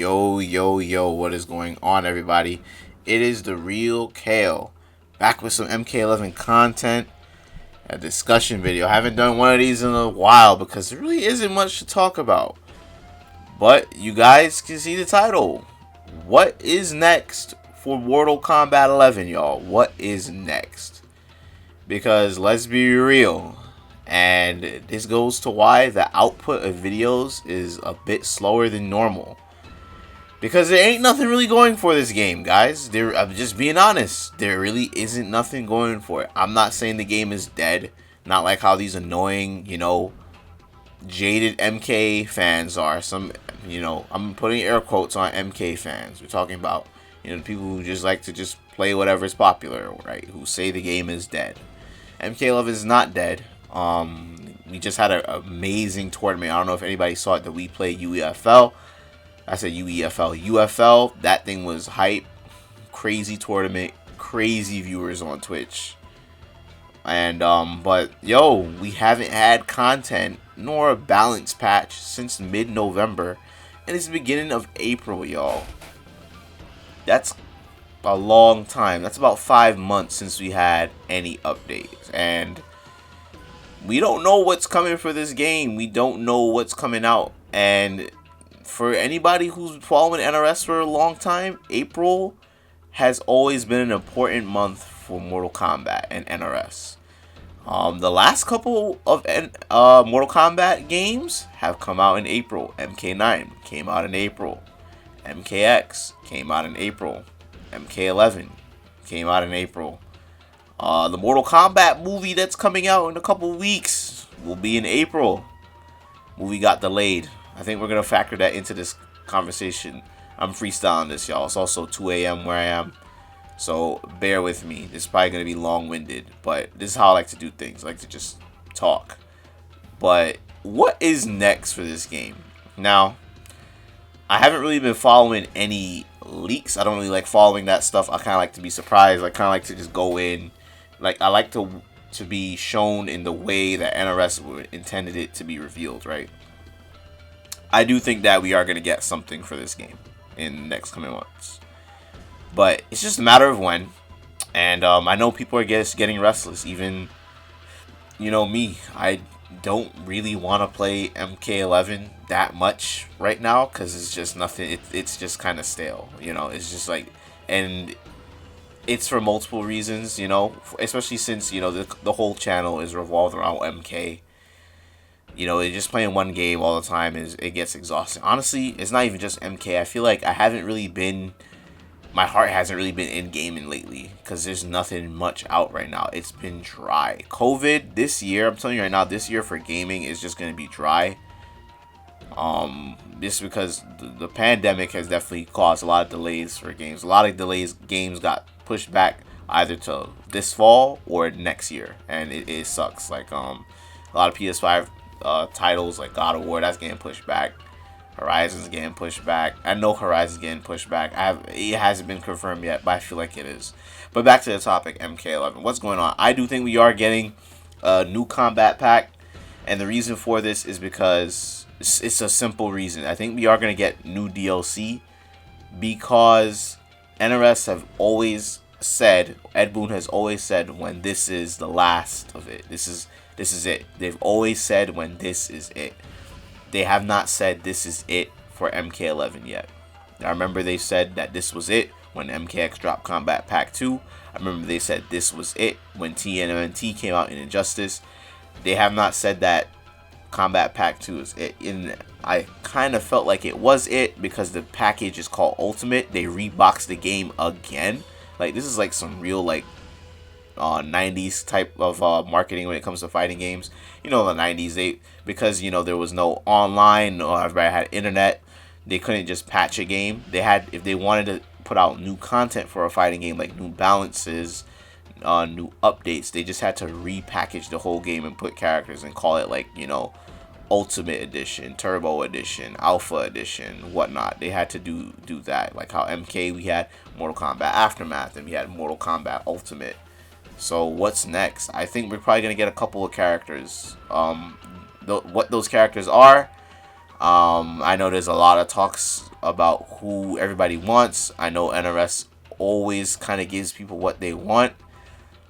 Yo, what is going on, everybody? It is the real Kale, back with some MK11 content, a discussion video. I haven't done one of these in a while because there really isn't much to talk about. But you guys can see the title. What is next for Mortal Kombat 11, y'all? What is next? Because let's be real, and this goes to why the output of videos is a bit slower than normal. Because there ain't nothing really going for this game, guys. I'm just being honest. There really isn't nothing going for it. I'm not saying the game is dead. Not like how these annoying, jaded MK fans are. I'm putting air quotes on MK fans. We're talking about, the people who just like to just play whatever is popular, right? Who say the game is dead. MK11 is not dead. We just had an amazing tournament. I don't know if anybody saw it, that we played UEFL. I said UEFL. UFL, that thing was hype. Crazy tournament. Crazy viewers on Twitch. And, but, we haven't had content nor a balance patch since mid-November. And it's the beginning of April, y'all. That's a long time. That's about 5 months since we had any updates. And we don't know what's coming for this game. We don't know what's coming out. And for anybody who's following NRS for a long time, April has always been an important month for Mortal Kombat and NRS. The last couple of Mortal Kombat games have come out in April. MK9 came out in April. MKX came out in April. MK11 came out in April. The Mortal Kombat movie that's coming out in a couple weeks will be in April. Movie got delayed. I think we're going to factor that into this conversation. I'm freestyling this, y'all. It's also 2 a.m. where I am. So bear with me. This is probably going to be long-winded. But this is how I like to do things. I like to just talk. But what is next for this game? Now, I haven't really been following any leaks. I don't really like following that stuff. I kind of like to be surprised. I kind of like to just go in. Like, I like to be shown in the way that NRS intended it to be revealed, right? I do think that we are going to get something for this game in the next coming months. But it's just a matter of when. And I know people are getting restless. Even, me. I don't really want to play MK11 that much right now. Because it's just nothing. It's just kind of stale. It's just like... And it's for multiple reasons, Especially since, the whole channel is revolved around MK. Just playing one game all the time it gets exhausting. Honestly, it's not even just MK. I feel like my heart hasn't really been in gaming lately because there's nothing much out right now. It's been dry. COVID this year, I'm telling you right now, this year for gaming is just going to be dry. Just because the pandemic has definitely caused a lot of delays for games. A lot of games got pushed back either to this fall or next year, and it sucks. Like a lot of PS5 titles like God of War, that's getting pushed back. Horizon's getting pushed back. I know Horizon's getting pushed back. It hasn't been confirmed yet, but I feel like it is. But back to the topic, MK11. What's going on? I do think we are getting a new combat pack, and the reason for this is because it's a simple reason. I think we are going to get new DLC because NRS have always said, Ed Boon has always said, when this is the last of it. This is it. They've always said when this is it. They have not said this is it for MK11 yet. I remember they said that this was it when MKX dropped Combat Pack 2. I remember they said this was it when TNMNT came out in Injustice. They have not said that Combat Pack 2 is it. And I kind of felt like it was it because the package is called Ultimate. They reboxed the game again. Like, this is like some real, 90s type of marketing when it comes to fighting games. The 90s, because there was no online, no everybody had internet, they couldn't just patch a game. If they wanted to put out new content for a fighting game, like new balances, new updates, they just had to repackage the whole game and put characters and call it Ultimate Edition, Turbo Edition, Alpha Edition, whatnot. They had to do that. Like how MK, we had Mortal Kombat Aftermath and we had Mortal Kombat Ultimate. So what's next? I think we're probably going to get a couple of characters. What those characters are, I know there's a lot of talks about who everybody wants. I know NRS always kind of gives people what they want,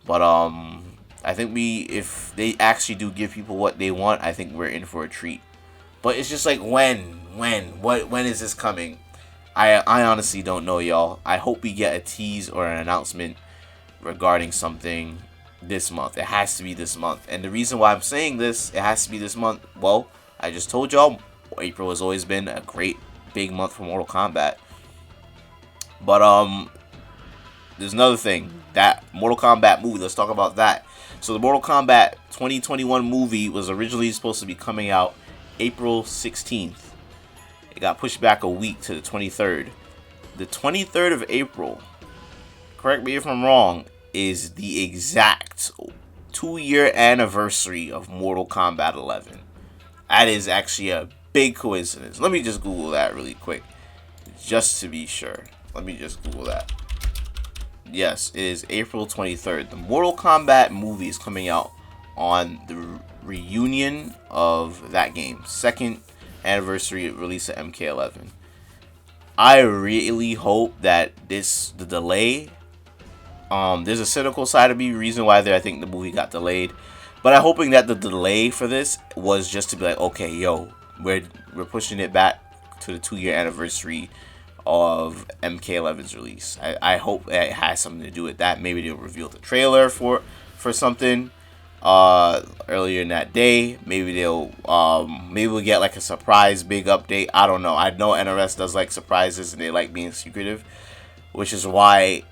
but I think if they actually do give people what they want, I think we're in for a treat. But it's just like when is this coming? I honestly don't know, y'all. I hope we get a tease or an announcement regarding something this month. It has to be this month. And the reason why I'm saying this, it has to be this month, well, I just told y'all, April has always been a great big month for Mortal Kombat. But there's another thing, that Mortal Kombat movie. Let's talk about that. So the Mortal Kombat 2021 movie was originally supposed to be coming out April 16th. It got pushed back a week to the 23rd. The 23rd of April, correct me if I'm wrong, is the exact 2-year anniversary of Mortal Kombat 11. That is actually a big coincidence. Let me just Google that really quick, just to be sure. Let me just Google that. Yes, it is April 23rd. The Mortal Kombat movie is coming out on the reunion of that game. Second anniversary release of MK11. I really hope that the delay, there's a cynical side of me, reason why I think the movie got delayed. But I'm hoping that the delay for this was just to be like, okay, yo, we're pushing it back to the 2-year anniversary of MK11's release. I hope it has something to do with that. Maybe they'll reveal the trailer for something earlier in that day. Maybe maybe we'll get like a surprise big update. I don't know. I know NRS does like surprises and they like being secretive, which is why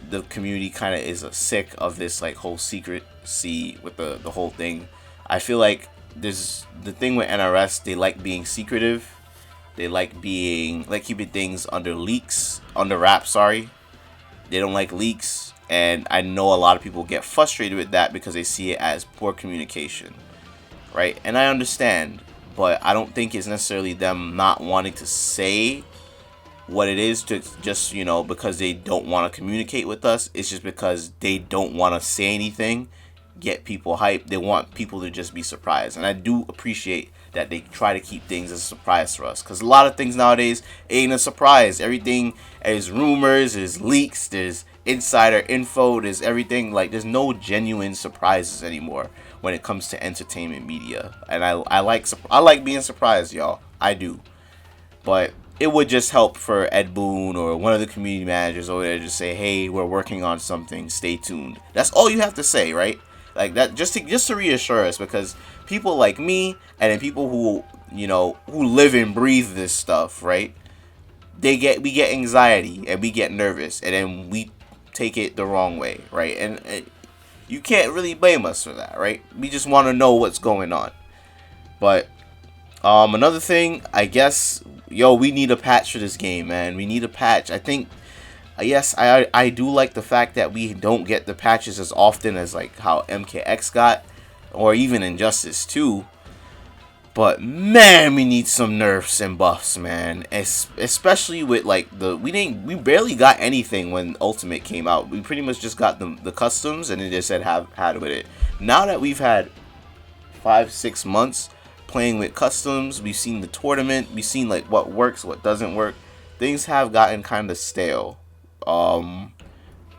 the community kind of is sick of this like whole secrecy with the whole thing. I feel like there's the thing with NRS, they like being secretive. They like keeping things under wraps, sorry. They don't like leaks, and I know a lot of people get frustrated with that because they see it as poor communication, right? And I understand, but I don't think it's necessarily them not wanting to say what it is to just, because they don't want to communicate with us. It's just because they don't want to say anything, get people hyped. They want people to just be surprised, and I do appreciate that they try to keep things as a surprise for us, because a lot of things nowadays ain't a surprise. Everything is rumors, is leaks, there's insider info, there's everything. Like, there's no genuine surprises anymore when it comes to entertainment media, and I like being surprised, y'all. I do. But it would just help for Ed Boon or one of the community managers over there to just say, hey, we're working on something, stay tuned. That's all you have to say, right? Like that, just to reassure us, because people like me and then people who who live and breathe this stuff, right? We get anxiety and we get nervous, and then we take it the wrong way, right? And you can't really blame us for that, right? We just want to know what's going on. But another thing, I guess, we need a patch for this game, man. We need a patch. I think. Yes, I do like the fact that we don't get the patches as often as like how MKX got, or even Injustice 2. But man, we need some nerfs and buffs, man. Especially with like we barely got anything when Ultimate came out. We pretty much just got the customs, and it just said had with it. Now that we've had 5-6 months playing with customs, we've seen the tournament, we've seen like what works, what doesn't work. Things have gotten kind of stale.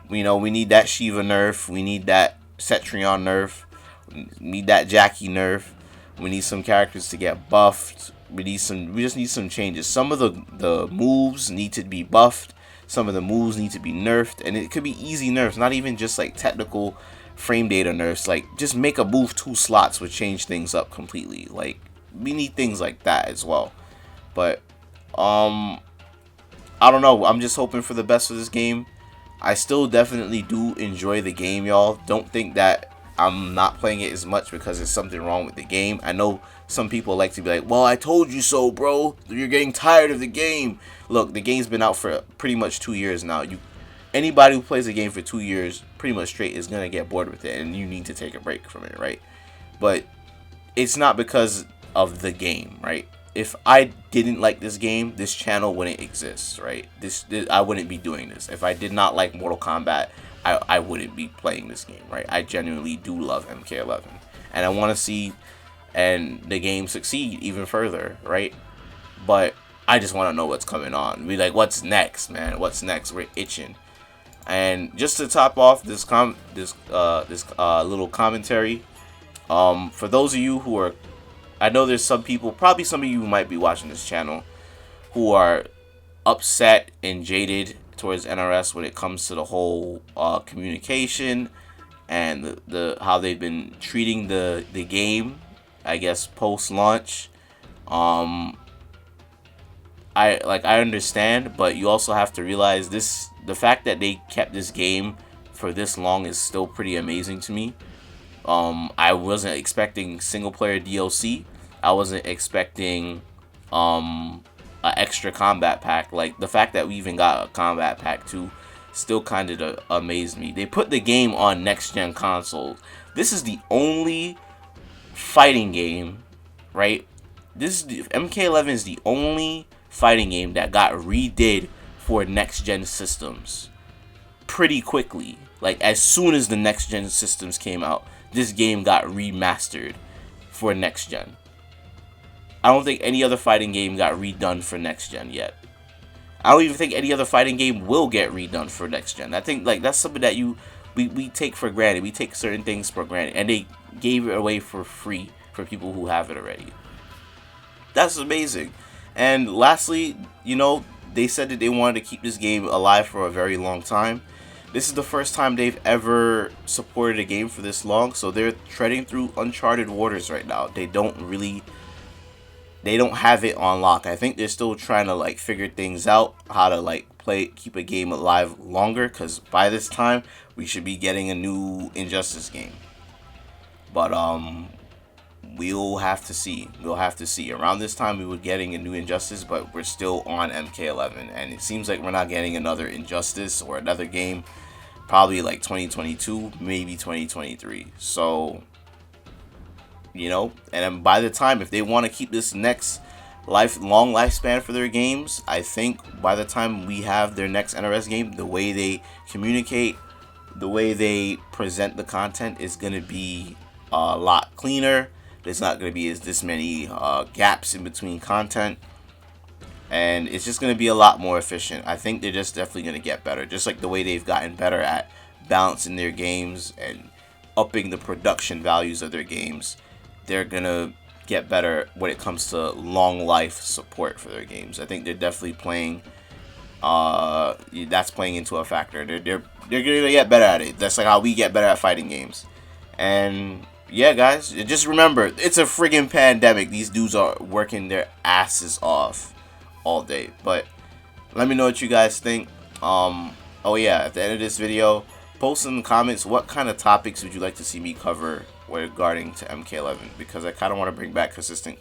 We need that Shiva nerf. We need that Cetrion nerf. We need that Jackie nerf. We need some characters to get buffed. We just need some changes. Some of the moves need to be buffed. Some of the moves need to be nerfed, and it could be easy nerfs, not even just like technical frame data nerfs. Like, just make a move 2 slots would change things up completely. Like, we need things like that as well. But I don't know. I'm just hoping for the best for this game. I still definitely do enjoy the game, y'all. Don't think that I'm not playing it as much because there's something wrong with the game. I know some people like to be like, well, I told you so, bro. You're getting tired of the game. Look, the game's been out for pretty much 2 years now. Anybody who plays the game for 2 years pretty much straight is going to get bored with it, and you need to take a break from it, right? But it's not because of the game, right? If I didn't like this game, this channel wouldn't exist, right? I wouldn't be doing this. If I did not like Mortal Kombat, I wouldn't be playing this game, right? I genuinely do love MK11, and I want to see the game succeed even further, right? But I just want to know what's coming on. Be like, what's next, man? What's next? We're itching. And just to top off this little commentary, for those of you who are, I know there's some people, probably some of you who might be watching this channel, who are upset and jaded towards NRS when it comes to the whole communication and the how they've been treating the game, I guess, post launch. I understand, but you also have to realize the fact that they kept this game for this long is still pretty amazing to me. I wasn't expecting single player DLC. I wasn't expecting an extra combat pack. Like, the fact that we even got a combat pack too still kind of amazed me. They put the game on next gen consoles. This is the only fighting game, right? MK11 is the only fighting game that got redid for next gen systems pretty quickly. Like, as soon as the next gen systems came out, this game got remastered for next gen. I don't think any other fighting game got redone for next gen yet. I don't even think any other fighting game will get redone for next gen. I think, like, that's something that we take for granted. We take certain things for granted, and they gave it away for free for people who have it already. That's amazing. And lastly, you know, they said that they wanted to keep this game alive for a very long time. This is the first time they've ever supported a game for this long, so they're treading through uncharted waters right now. They don't have it on lock. I think they're still trying to, like, figure things out, how to, like, keep a game alive longer, because by this time we should be getting a new Injustice game. But we'll have to see. Around this time we were getting a new Injustice, but we're still on MK11, and it seems like we're not getting another Injustice or another game probably like 2022, maybe 2023. So, you know, and then by the time, if they want to keep this next long lifespan for their games, I think by the time we have their next NRS game, the way they communicate, the way they present the content is going to be a lot cleaner. There's not going to be this many gaps in between content, and it's just going to be a lot more efficient. I think they're just definitely going to get better, just like the way they've gotten better at balancing their games and upping the production values of their games. They're going to get better when it comes to long life support for their games. I think they're definitely playing, that's playing into a factor. They're going to get better at it. That's like how we get better at fighting games. And yeah, guys, just remember, it's a friggin' pandemic. These dudes are working their asses off all day. But let me know what you guys think. Oh yeah, at the end of this video, post in the comments what kind of topics would you like to see me cover regarding to MK11, because I kind of want to bring back consistent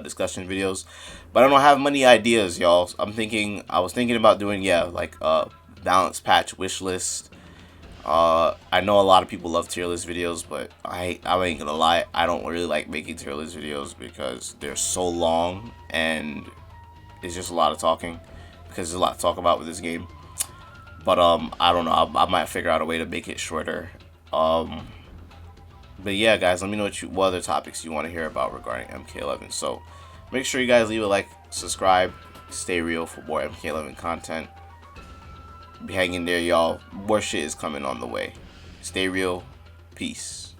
discussion videos, but I don't have many ideas, y'all. I was thinking about doing, like a balance patch wish list. I know a lot of people love tier list videos, but I ain't gonna lie, I don't really like making tier list videos because they're so long and it's just a lot of talking, because there's a lot to talk about with this game. But I don't know, I might figure out a way to make it shorter. But yeah, guys, let me know what other topics you want to hear about regarding MK11. So make sure you guys leave a like, subscribe, stay real for more MK11 content. Hang in there, y'all. More shit is coming on the way. Stay real. Peace.